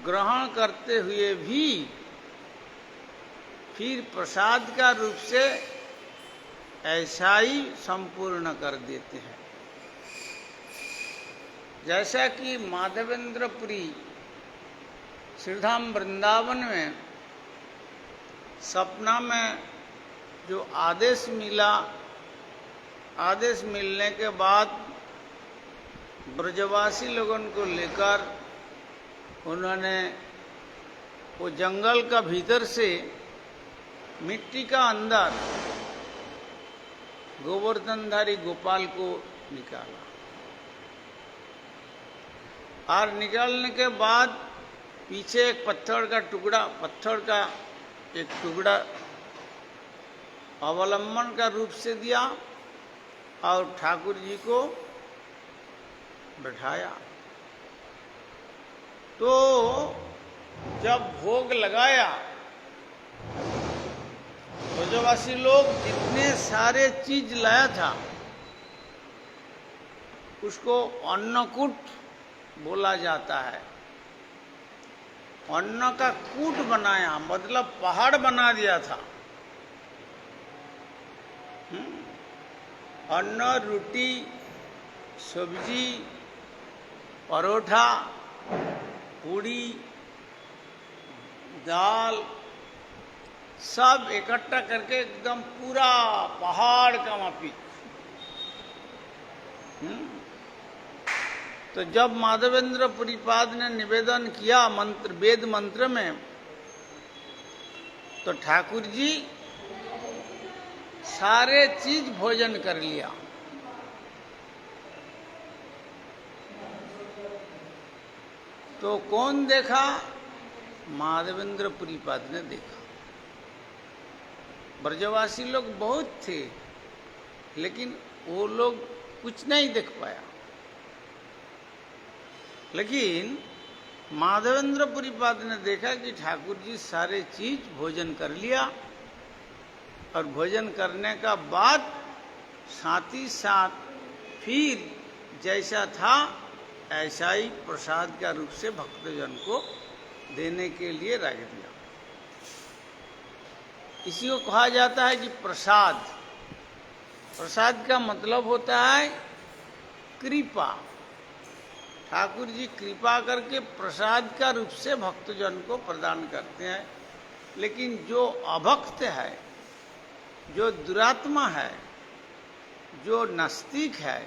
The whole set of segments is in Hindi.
ग्रहण करते हुए भी फिर प्रसाद का रूप से ऐसा ही संपूर्ण कर देते हैं। जैसा कि माधवेंद्रपुरी श्रीधाम वृंदावन में सपना में जो आदेश मिला, आदेश मिलने के बाद ब्रजवासी लोगों को लेकर उन्होंने वो जंगल का भीतर से मिट्टी का अंदर गोवर्धनधारी गोपाल को निकाला, और निकालने के बाद पीछे एक पत्थर का एक टुकड़ा अवलंबन का रूप से दिया और ठाकुर जी को बैठाया। तो जब भोग लगाया, ब्रजवासी लोग जितने सारे चीज लाया था उसको अन्नकूट बोला जाता है। अन्न का कूट बनाया, मतलब पहाड़ बना दिया था। अन्न, रोटी, सब्जी, परोठा, पूड़ी, दाल सब इकट्ठा करके एकदम पूरा पहाड़ का माफी। तो जब माधवेंद्र पुरीपाद ने निवेदन किया मंत्र, वेद मंत्र में, तो ठाकुर जी सारे चीज भोजन कर लिया। तो कौन देखा? माधवेंद्र पुरीपाद ने देखा। ब्रजवासी लोग बहुत थे, लेकिन वो लोग कुछ नहीं देख पाया। लेकिन माधवेंद्र पुरीपाद ने देखा कि ठाकुर जी सारे चीज भोजन कर लिया, और भोजन करने का बाद साथ ही साथ फिर जैसा था ऐसा ही प्रसाद का रूप से भक्तजन को देने के लिए रख दिया। इसी को कहा जाता है कि प्रसाद। प्रसाद का मतलब होता है कृपा। ठाकुर जी कृपा करके प्रसाद का रूप से भक्तजन को प्रदान करते हैं। लेकिन जो अभक्त है, जो दुरात्मा है, जो नास्तिक है,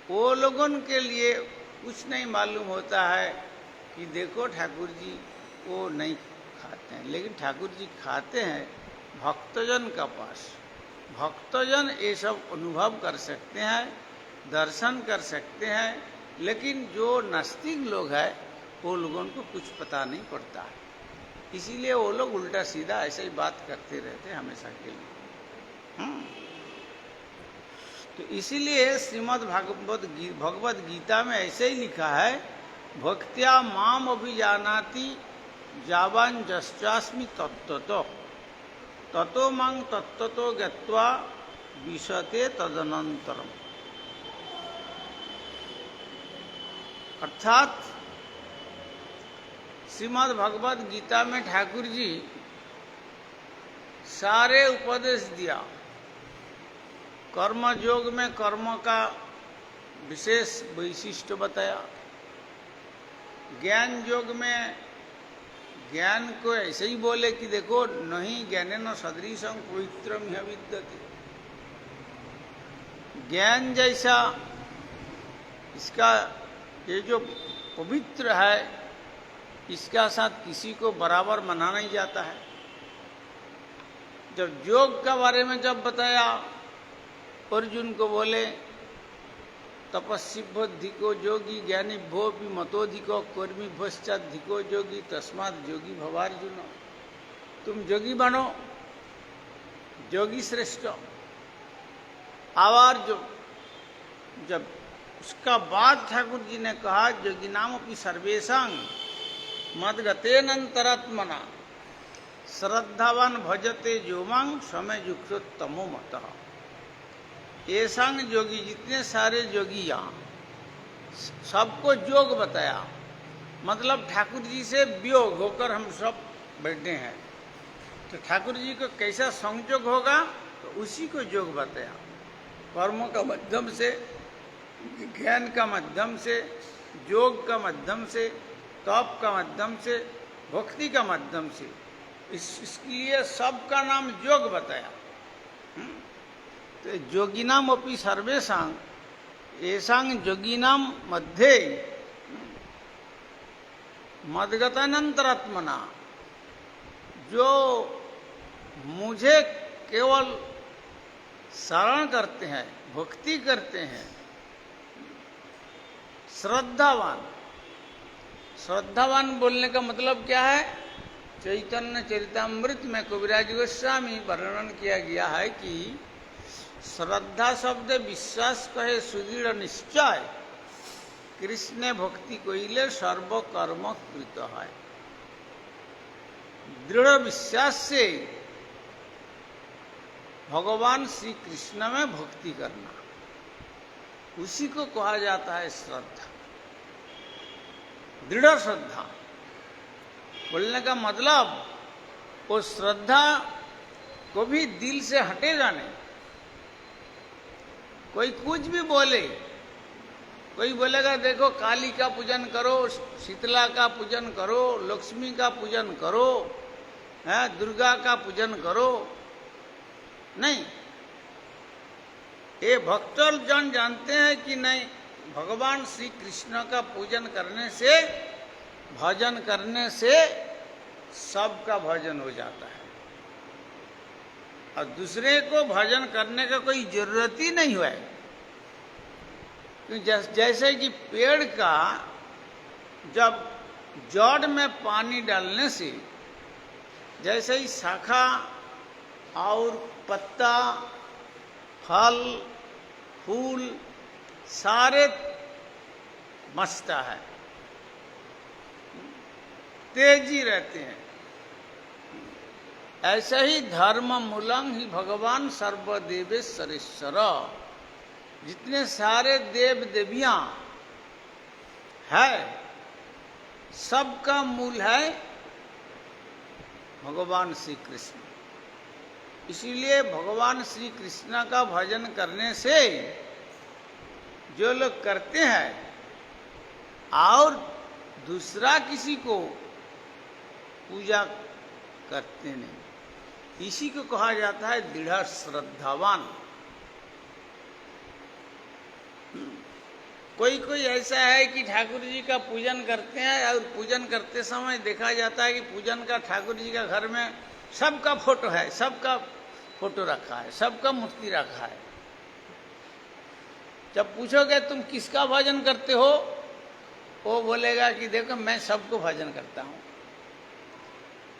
वो लोगों के लिए कुछ नहीं मालूम होता है कि देखो ठाकुर जी वो नहीं खाते हैं, लेकिन ठाकुर जी खाते हैं भक्तजन का पास। भक्तजन ये सब अनुभव कर सकते हैं, दर्शन कर सकते हैं, लेकिन जो नास्तिक लोग हैं वो लोगों को कुछ पता नहीं पड़ता है। इसीलिए वो लोग उल्टा सीधा ऐसे ही बात करते रहते हैं हमेशा के लिए। तो इसीलिए श्रीमद् भगवद गीता में ऐसे ही लिखा है, भक्त्या माम अभिजानाति जावान जश्चास्मि तत्त्वतो ततो मां तत्त्वतो गत्वा विशते तदनंतरम। अर्थात श्रीमद् भगवद गीता में ठाकुर जी सारे उपदेश दिया। कर्म योग में कर्म का विशेष वैशिष्ट्य बताया। ज्ञान योग में ज्ञान को ऐसे ही बोले कि देखो नहीं ज्ञानेन सदृशं पवित्रम ह्य विद्यते। ज्ञान जैसा इसका ये जो पवित्र है, इसका साथ किसी को बराबर माना नहीं जाता है। जब योग का बारे में जब बताया, अर्जुन को बोले तपस्विभ्यो योगी ज्ञानी भो भी मतोधिको कर्मी भश्चाधिको योगी तस्मात् योगी भवार्जुन। तुम योगी बनो, योगी श्रेष्ठ। आवार जो जब उसका बाद ठाकुर जी ने कहा योगी नाम अपनी सर्वेशांग मदगतेनंतरात्मना श्रद्धावान भजते योमांग समय युक्तोत्तमो मतः। ये संग योगी, जितने सारे योगी यहाँ सबको योग बताया। मतलब ठाकुर जी से वियोग होकर हम सब बैठे हैं, तो ठाकुर जी को कैसा संयोग होगा, तो उसी को योग बताया। कर्म का माध्यम से, ज्ञान का माध्यम से, योग का माध्यम से, तप का माध्यम से, भक्ति का माध्यम से, इसलिए सबका नाम योग बताया। तो योगिनाम अपि सर्वेषां येषां योगिनाम मध्ये मद्गतानंतरात्मना, जो मुझे केवल शरण करते हैं, भक्ति करते हैं, श्रद्धावान। श्रद्धावान बोलने का मतलब क्या है? चैतन्य चरितामृत में कविराज गोस्वामी वर्णन किया गया है कि श्रद्धा शब्द विश्वास कहे सुदृढ़ निश्चय, कृष्ण भक्ति कोइले सर्व कर्म कृत है। दृढ़ विश्वास से भगवान श्री कृष्ण में भक्ति करना, उसी को कहा जाता है श्रद्धा। दृढ़ श्रद्धा बोलने का मतलब वो श्रद्धा को भी दिल से हटेगा नहीं। कोई कुछ भी बोले, कोई बोलेगा देखो काली का पूजन करो, शीतला का पूजन करो, लक्ष्मी का पूजन करो, दुर्गा का पूजन करो, नहीं। ये भक्तों जन जानते हैं कि नहीं, भगवान श्री कृष्ण का पूजन करने से, भजन करने से सबका भजन हो जाता है, और दूसरे को भजन करने का कोई जरूरत ही नहीं हुआ है। जैसे कि पेड़ का जब जड़ में पानी डालने से, जैसे ही शाखा और पत्ता, फल, फूल सारे मचता है, तेजी रहते हैं, ऐसे ही धर्म मूलंग ही भगवान सर्वदेवेश्वरेश्वर। जितने सारे देव देवियां है, सबका मूल है भगवान श्री कृष्ण। इसीलिए भगवान श्री कृष्ण का भजन करने से जो लोग करते हैं और दूसरा किसी को पूजा करते नहीं, इसी को कहा जाता है दृढ़ श्रद्धावान। कोई कोई ऐसा है कि ठाकुर जी का पूजन करते हैं और पूजन करते समय देखा जाता है कि पूजन का ठाकुर जी का घर में सबका फोटो है, सबका फोटो रखा है, सबका मूर्ति रखा है। जब पूछोगे तुम किसका भजन करते हो, वो बोलेगा कि देखो मैं सबको भजन करता हूँ।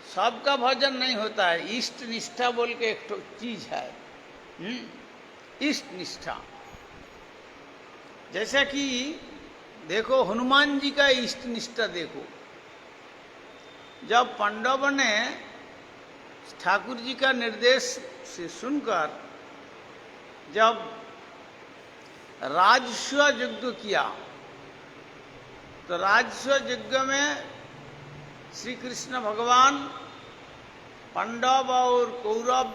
सबका भजन नहीं होता है, इष्ट निष्ठा बोल के एक चीज है, इष्ट निष्ठा। जैसा कि देखो हनुमान जी का इष्ट निष्ठा देखो, जब पांडवों ने ठाकुर जी का निर्देश से सुनकर जब राजस्व यज्ञ किया, तो राजस्व यज्ञ में श्री कृष्ण भगवान पांडव और कौरव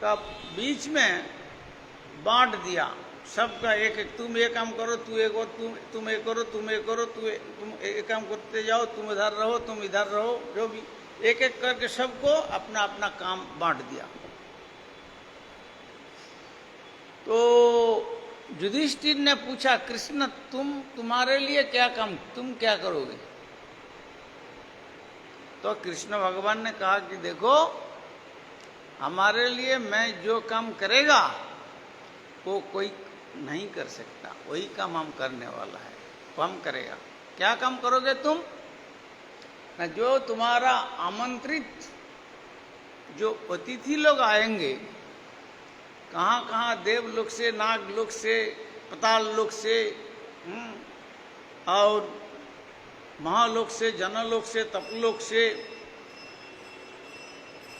का बीच में बांट दिया, सबका एक एक, तुम ये काम करो, तुम ये करो, तुम एक काम करते जाओ, तुम इधर रहो, तुम इधर रहो, जो भी एक एक करके सबको अपना अपना काम बांट दिया। तो युधिष्ठिर ने पूछा, कृष्ण तुम्हारे लिए क्या काम, तुम क्या करोगे? तो कृष्ण भगवान ने कहा कि देखो हमारे लिए मैं जो काम करेगा वो कोई नहीं कर सकता, वही काम हम करने वाला है, वो हम करेगा। क्या काम करोगे तुम? ना जो तुम्हारा आमंत्रित जो अतिथि लोग आएंगे, कहाँ कहाँ देवलोक से, नागलोक से, पताल लोक से, और महालोक से, जनलोक से, तपलोक से,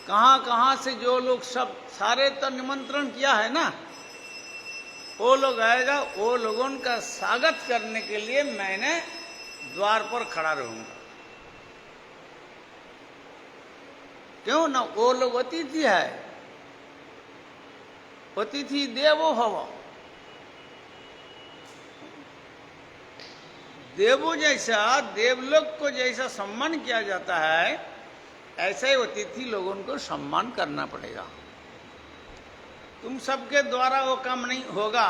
कहाँ कहाँ से जो लोग सब सारे तो निमंत्रण किया है ना, वो लोग आएगा, वो लोगों का स्वागत करने के लिए मैंने द्वार पर खड़ा रहूंगा। क्यों ना, वो लोग अतिथि है, अतिथि देवो भव। देवों जैसा, देवलोक को जैसा सम्मान किया जाता है, ऐसा ही अतिथि लोगों को सम्मान करना पड़ेगा। तुम सबके द्वारा वो काम नहीं होगा,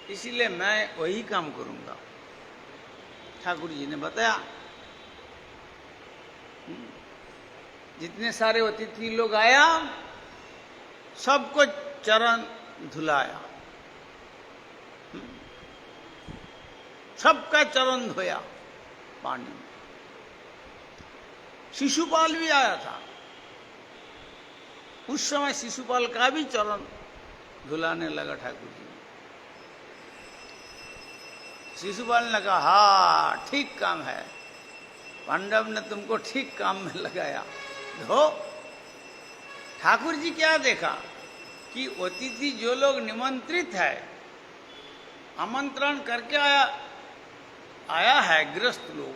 इसीलिए मैं वही काम करूंगा। ठाकुर जी ने बताया, जितने सारे अतिथि लोग आया, सबको चरण धुलाया, सबका चरण धोया पानी में। शिशुपाल भी आया था, उस समय शिशुपाल का भी चरण धुलाने लगा ठाकुर जी। शिशुपाल ने कहा, हाँ ठीक काम है, पांडव ने तुमको ठीक काम में लगाया, धो। ठाकुर जी क्या देखा कि अतिथि जो लोग निमंत्रित है, आमंत्रण करके आया है गृहस्थ लोग,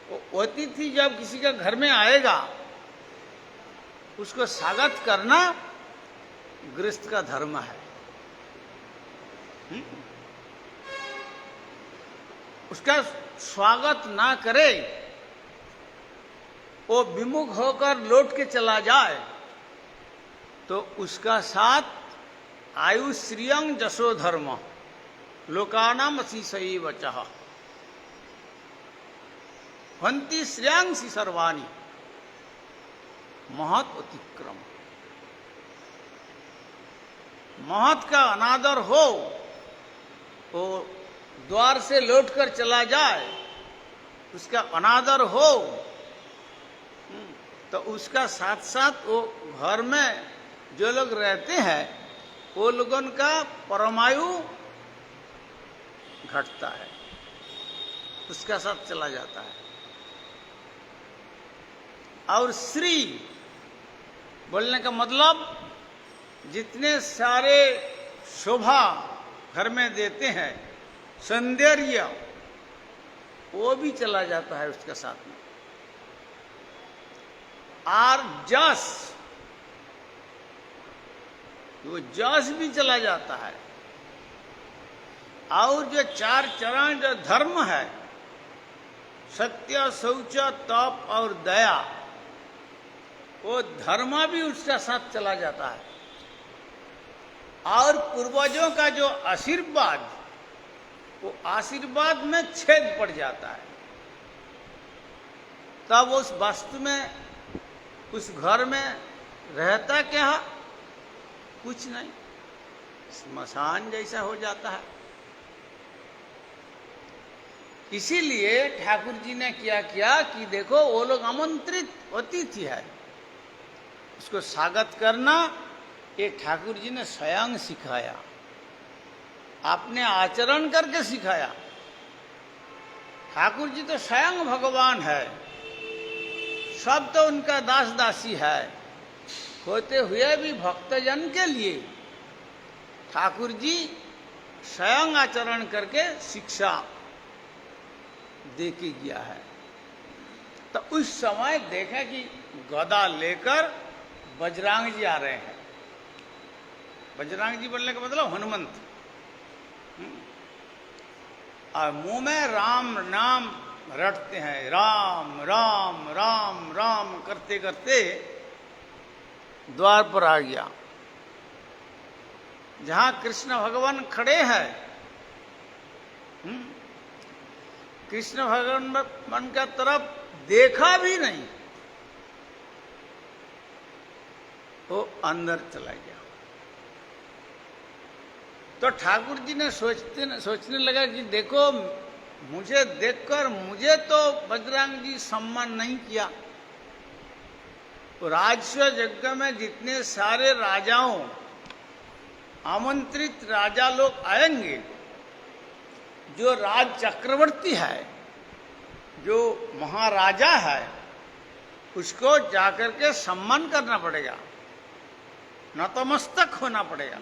वो अतिथि जब किसी का घर में आएगा, उसको स्वागत करना गृहस्थ का धर्म है। उसका स्वागत ना करे, वो विमुख होकर लौट के चला जाए, तो उसका साथ आयु श्रियं जसो धर्म लोकानाम अतिशयी वचः हंति श्रेयांसी सर्वाणी महत् अतिक्रम। महत् का अनादर हो, वो द्वार से लौटकर चला जाए, उसका अनादर हो, तो उसका साथ साथ वो घर में जो लोग रहते हैं, वो लोगों का परमायु घटता है, उसका साथ चला जाता है। और श्री बोलने का मतलब, जितने सारे शोभा घर में देते हैं, सौंदर्य, वो भी चला जाता है उसके साथ में। और जस, वो जस भी चला जाता है। और जो चार चरण जो धर्म है, सत्य, शौच, तप और दया, वो धर्म भी उसका साथ चला जाता है। और पूर्वजों का जो आशीर्वाद, वो आशीर्वाद में छेद पड़ जाता है। तब उस वस्तु में, उस घर में रहता क्या? कुछ नहीं, स्मशान जैसा हो जाता है। इसीलिए ठाकुर जी ने क्या किया कि देखो, वो लोग आमंत्रित अतिथि है, उसको स्वागत करना ये ठाकुर जी ने स्वयं सिखाया, आपने आचरण करके सिखाया। ठाकुर जी तो स्वयं भगवान है, सब तो उनका दास दासी है, होते हुए भी भक्तजन के लिए ठाकुर जी स्वयं आचरण करके शिक्षा दे के गया है। तो उस समय देखा कि गदा लेकर बजरंग जी आ रहे हैं। बजरंग जी बोलने का मतलब हनुमंत, और मुंह में राम नाम रटते हैं, राम राम राम राम करते करते द्वार पर आ गया, जहां कृष्ण भगवान खड़े हैं। कृष्ण भगवान का तरफ देखा भी नहीं, वो अंदर चला गया। तो ठाकुर जी ने सोचने लगा कि देखो, मुझे देखकर मुझे तो बजरंग जी सम्मान नहीं किया। तो राजस्व यज्ञ में जितने सारे राजाओं, आमंत्रित राजा लोग आएंगे, जो राज चक्रवर्ती है, जो महाराजा है, उसको जाकर के सम्मान करना पड़ेगा, नतमस्तक होना पड़ेगा।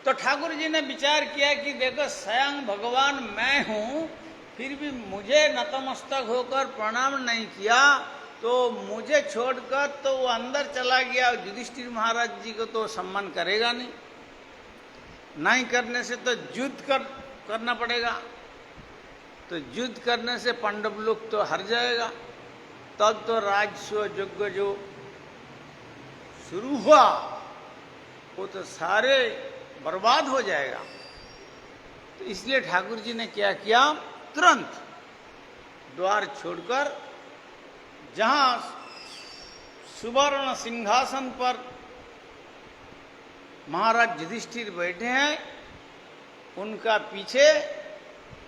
तो ठाकुर जी ने विचार किया कि देखो स्वयं भगवान मैं हूं, फिर भी मुझे नतमस्तक होकर प्रणाम नहीं किया, तो मुझे छोड़कर तो वो अंदर चला गया, युधिष्ठिर महाराज जी को तो सम्मान करेगा नहीं, नहीं करने से तो युद्ध करना पड़ेगा, तो युद्ध करने से पांडव लोग तो हार जाएगा, तब तो राजस्व यज्ञ जो शुरू हुआ वो तो सारे बर्बाद हो जाएगा। तो इसलिए ठाकुर जी ने क्या किया, तुरंत द्वार छोड़कर जहां सुवर्ण सिंहासन पर महाराज युधिष्ठिर बैठे हैं, उनका पीछे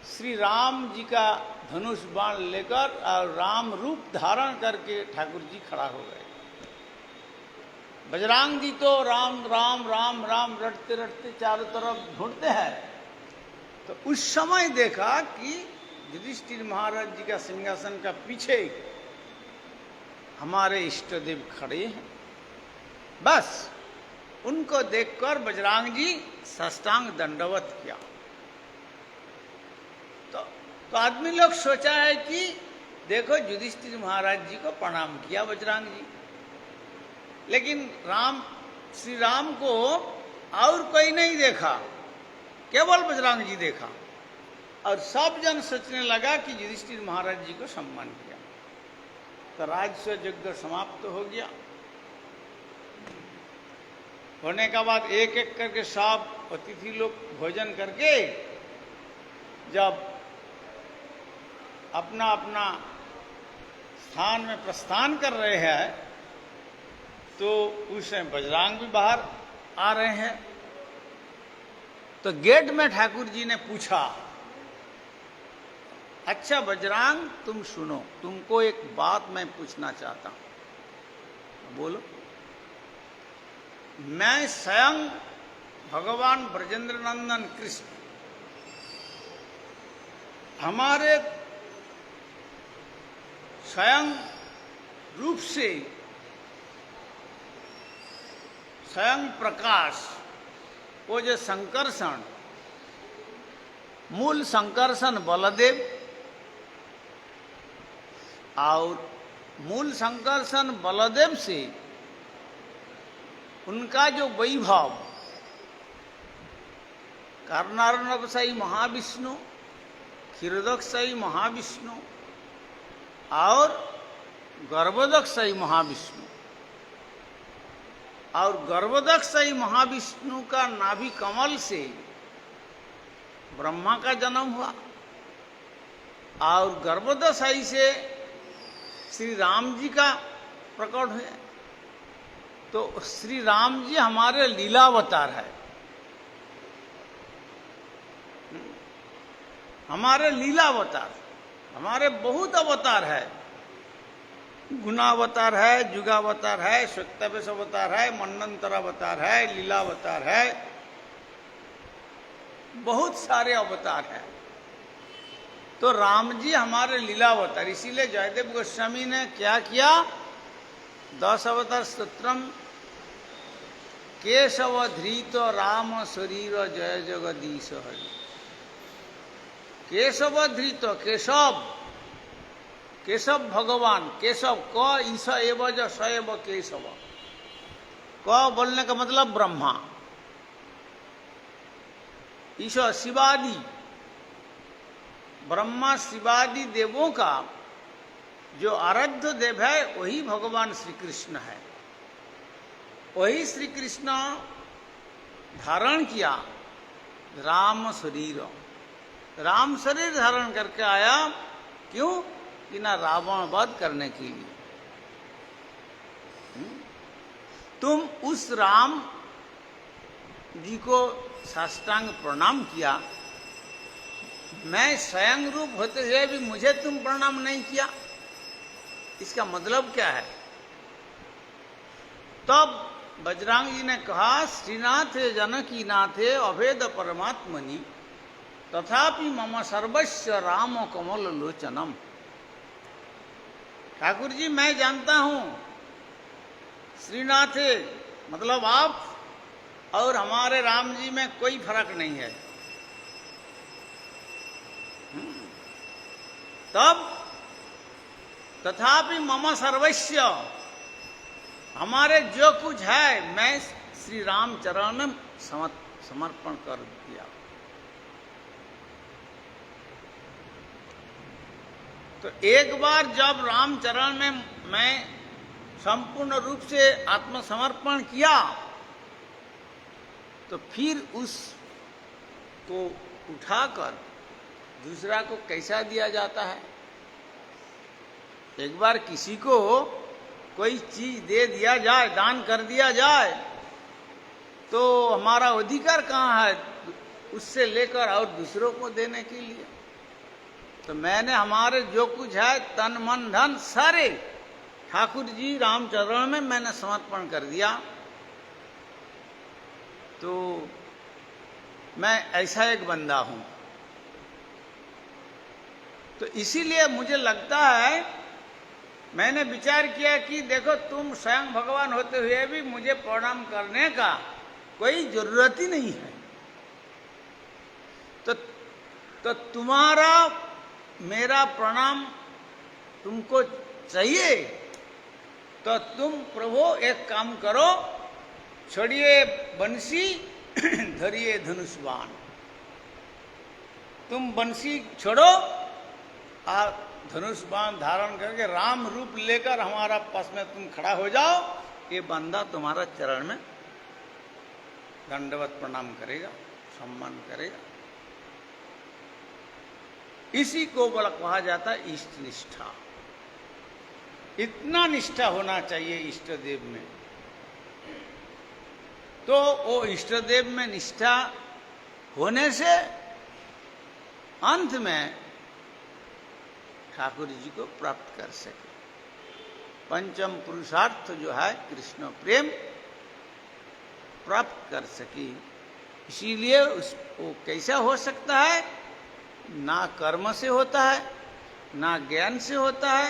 श्री राम जी का धनुष बाण लेकर और राम रूप धारण करके ठाकुर जी खड़ा हो गए। बजरंग जी तो राम राम राम राम रटते रटते चारों तरफ ढूंढते हैं, तो उस समय देखा कि युधिष्ठिर महाराज जी का सिंहासन का पीछे हमारे इष्ट देव खड़े हैं। बस उनको देखकर बजरंग जी साष्टांग दंडवत किया। तो आदमी लोग सोचा है कि देखो युधिष्ठिर महाराज जी को प्रणाम किया बजरंग जी, लेकिन श्री राम को और कोई नहीं देखा, केवल बजरंग जी देखा, और सब जन सोचने लगा कि युधिष्ठिर महाराज जी को सम्मान किया। तो राजस्व यज्ञ समाप्त हो गया। होने का बाद एक एक करके सब अतिथि लोग भोजन करके जब अपना अपना स्थान में प्रस्थान कर रहे हैं, तो उसमें बजरंग भी बाहर आ रहे हैं। तो गेट में ठाकुर जी ने पूछा, अच्छा बजरंग तुम सुनो, तुमको एक बात मैं पूछना चाहता हूं, बोलो। मैं स्वयं भगवान ब्रजेंद्र नंदन कृष्ण हमारे स्वयं रूप से स्वयं प्रकाश, वो जो संकर्षण, मूल संकर्षण बलदेव और मूल संकर्षण बलदेव से उनका जो वैभव कर्णार्णवशाही महाविष्णु, क्षीरोदकशाही महाविष्णु और गर्भोदकशाही महाविष्णु, और गर्भोदकशाही महाविष्णु का नाभि कमल से ब्रह्मा का जन्म हुआ, और गर्भोदकशाही से श्री राम जी का प्रकट हुआ। तो श्री राम जी हमारे लीलावतार है, हमारे लीलावतार, हमारे बहुत अवतार है, गुणावतार है, जुगावतार है, श्वेतावेश अवतार है, मनंतर अवतार है, लीलावतार है, बहुत सारे अवतार हैं। तो राम जी हमारे लीलावतार, इसीलिए जयदेव गोस्वामी ने क्या किया, 10 अवतार स्तोत्रम, केशव धृत राम शरीर जय जगदीश हरि। केशव धृत, केशव, केशव भगवान, केशव क ईश एव ज स एव केशव, क बोलने का मतलब ब्रह्मा, ईश शिवादि, ब्रह्मा शिवादि देवों का जो आराध्य देव है वही भगवान श्री कृष्ण है। वही श्री कृष्ण धारण किया राम शरीर, राम शरीर धारण करके आया, क्यों कि ना रावण वध करने के लिए। तुम उस राम जी को साष्टांग प्रणाम किया, मैं स्वयं रूप होते हुए भी मुझे तुम प्रणाम नहीं किया, इसका मतलब क्या है। तब बजरंग जी ने कहा, श्रीनाथे जानकी नाथे अभेद परमात्मनि तथापि मम सर्वस्व राम कमल लोचनम। ठाकुर जी मैं जानता हूं, श्रीनाथे मतलब आप और हमारे राम जी में कोई फर्क नहीं है। तब तथापि मम सर्वस्व, हमारे जो कुछ है मैं श्री राम चरण में समर्पण कर दिया। तो एक बार जब रामचरण में मैं संपूर्ण रूप से आत्मसमर्पण किया तो फिर उसको उठाकर दूसरा को कैसा दिया जाता है। एक बार किसी को कोई चीज दे दिया जाए, दान कर दिया जाए, तो हमारा अधिकार कहाँ है उससे लेकर और दूसरों को देने के लिए। तो मैंने हमारे जो कुछ है तन मन धन सारे ठाकुर जी रामचरण में मैंने समर्पण कर दिया। तो मैं ऐसा एक बंदा हूं। तो इसीलिए मुझे लगता है, मैंने विचार किया कि देखो तुम स्वयं भगवान होते हुए भी मुझे प्रणाम करने का कोई जरूरत ही नहीं है। तो तुम्हारा मेरा प्रणाम तुमको चाहिए तो तुम प्रभु एक काम करो, छोड़िए बंसी धरिए धनुष बाण। तुम बंसी छोड़ो और धनुष बाण धारण करके राम रूप लेकर हमारा पास में तुम खड़ा हो जाओ। ये बंदा तुम्हारा चरण में दंडवत प्रणाम करेगा, सम्मान करेगा। इसी को बड़ा कहा जाता है इष्ट निष्ठा। इतना निष्ठा होना चाहिए इष्ट देव में। तो वो इष्ट देव में निष्ठा होने से अंत में ठाकुर जी को प्राप्त कर सके। पंचम पुरुषार्थ जो है कृष्ण प्रेम प्राप्त कर सके। इसीलिए वो कैसा हो सकता है, ना कर्म से होता है, ना ज्ञान से होता है,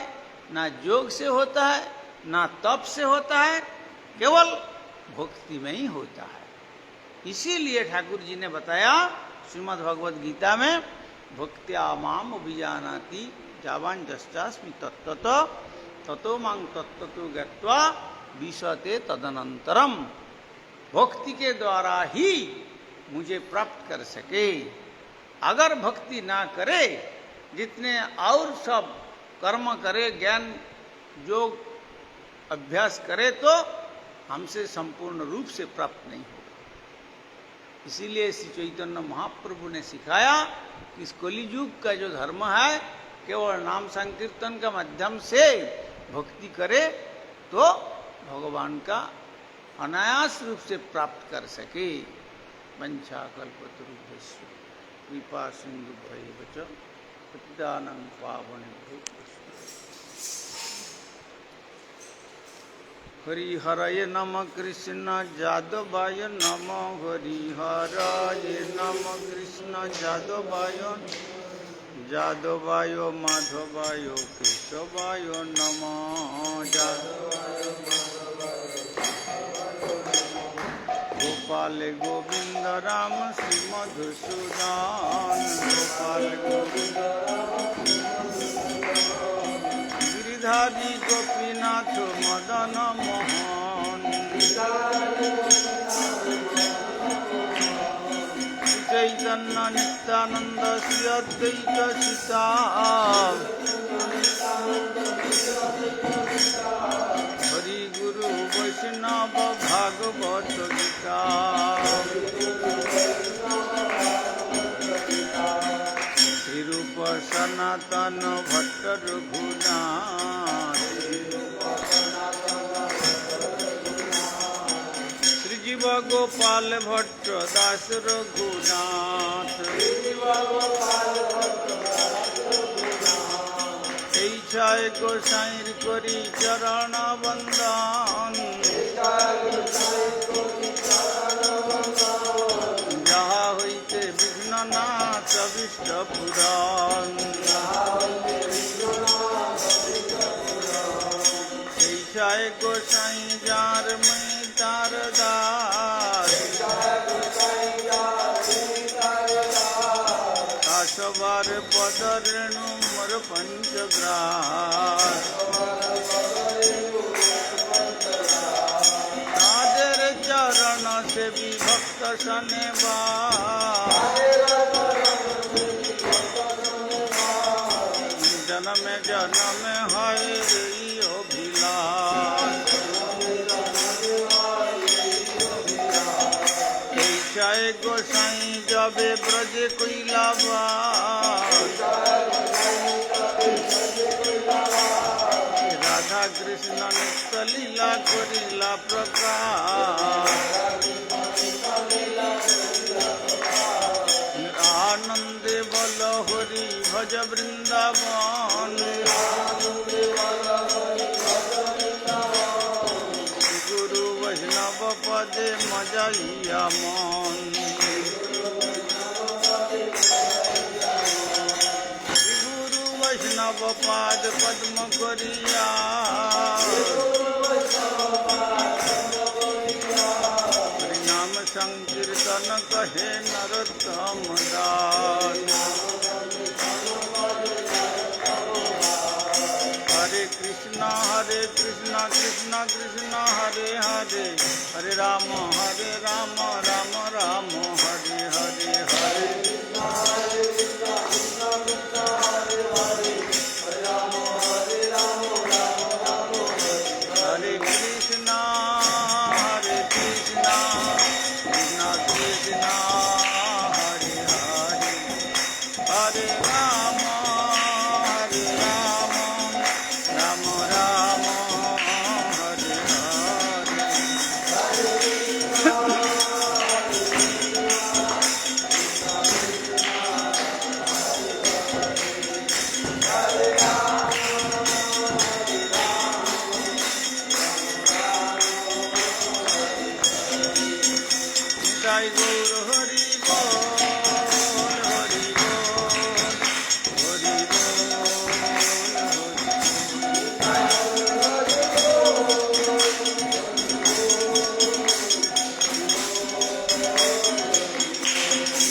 ना योग से होता है, ना तप से होता है, केवल भक्ति में ही होता है। इसीलिए ठाकुर जी ने बताया श्रीमद् भगवद गीता में, भक्त्या माम अभिजानाति जावान जस्चास्मि तत्ततो ततो मां तत्ततो गत्वा विशते तदनंतरम। भक्ति के द्वारा ही मुझे प्राप्त कर सके। अगर भक्ति ना करे, जितने और सब कर्म करे, ज्ञान योग अभ्यास करे, तो हमसे संपूर्ण रूप से प्राप्त नहीं होगा। इसीलिए श्री चैतन्य महाप्रभु ने सिखाया कि इस कलियुग का जो धर्म है, केवल नाम संकीर्तन का माध्यम से भक्ति करे तो भगवान का अनायास रूप से प्राप्त कर सके। वंशा कल्पतरुभ्यश्च कृपा सिंधुभ्यैव च पतितानां पावनेभ्यो हरिहरये नमः कृष्ण जादवाय नमः। हरिहरये नमः कृष्ण जादवाय माधवाय केशवाय नमः। गोपाल गोविंद राम श्री मधुसूदन। गोपाल गोविंद गिरिधारी गोपीनाथ मदन मोहन। चैतन्य नित्यानंद श्री अद्वैत सीता। हरि गुरु वैष्णव भागवत गीता। श्री रूप सनातन भट्ट रघुनाथ। श्री जीव गोपाल भट्ट दास रघुनाथ। इच्छाय गोसाईर करी चरण बंदन। जहा हईते विघ्न नाथ विष्ट पुराण। इच्छाय गोसाई जार मैं तार दास। তোমার পদরেণু মোর পঞ্চগ্রাস, তাদের চরণ সেবী ভক্ত সনে জনমে জনমে হয় এই অভিলাষ, চায় গোসাই যাবে ব্রজে কৈলাবাস, রাধা কৃষ্ণ নিত্য লীলা করিলা প্রকাশ, আনন্দে বল হরি ভজ বৃন্দাবন, গুরু বৈষ্ণব পদে মজাইয়া মন, গুরু বৈষ্ণব পাদ পদ্ম করিয়া, হরিনাম সংকীর্তন কহে নরোত্তম দাস, হরে কৃষ্ণ কৃষ্ণ কৃষ্ণ হরে হরে, হরে রাম রাম রাম হরে হরে, হরে হরে কৃষ্ণ কৃষ্ণ কৃষ্ণ হরে হরে, হরে রাম রাম রাম হরে হরে। জয় গৌর হরি বল, হরি বল, হরি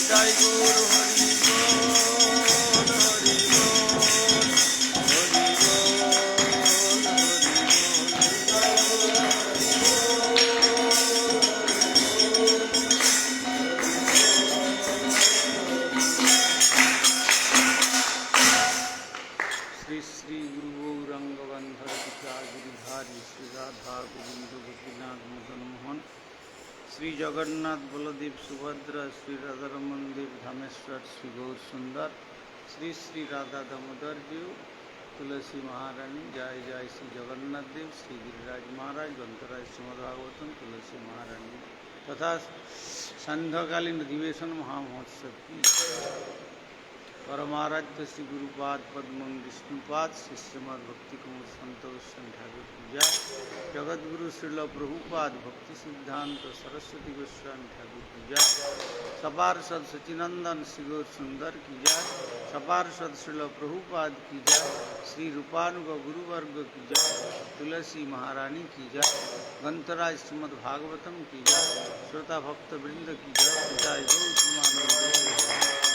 জয় গৌর হরি বল, হরি শ্রী শ্রী গুরু গৌরাঙ্গ বন্ধর পিতা গিরিধারী শ্রী রাধা গোবিন্দ গোপীনাথ মদন মোহন, শ্রী জগন্নাথ বলদেব সুভদ্রা, শ্রী রাধার মন্দির धामेश्वर श्री गौर सुंदर, श्री श्री राधा दामोदर जी, तुलसी महारानी, जय जय श्री जगन्नाथ देव, श्री गिरिराज महाराज, ग्रंथराज श्रीमद्भागवतम, तुलसी महारानी तथा संध्याकालीन अधिवेशन महामहोत्सव की परमाराध्य श्री गुरुपाद पद्म विष्णुपाद श्री श्रीमद भक्ति कुमार संत गोस्वामी ठाकुर पूजा, जगत गुरु श्रील प्रभुपाद भक्ति सिद्धांत सरस्वती गोस्वामी ठाकुर पूजा, सपार्षद सचिनंदन श्री गौर सुंदर की जय, सपार्षद श्रील प्रभुपाद की जय, श्री रूपानुग गुरुवर्ग की जय, तुलसी महारानी की जय, ग्रंथराज श्रीमद् भागवतम की जय, श्रोता भक्त वृंद की जय, जय गौ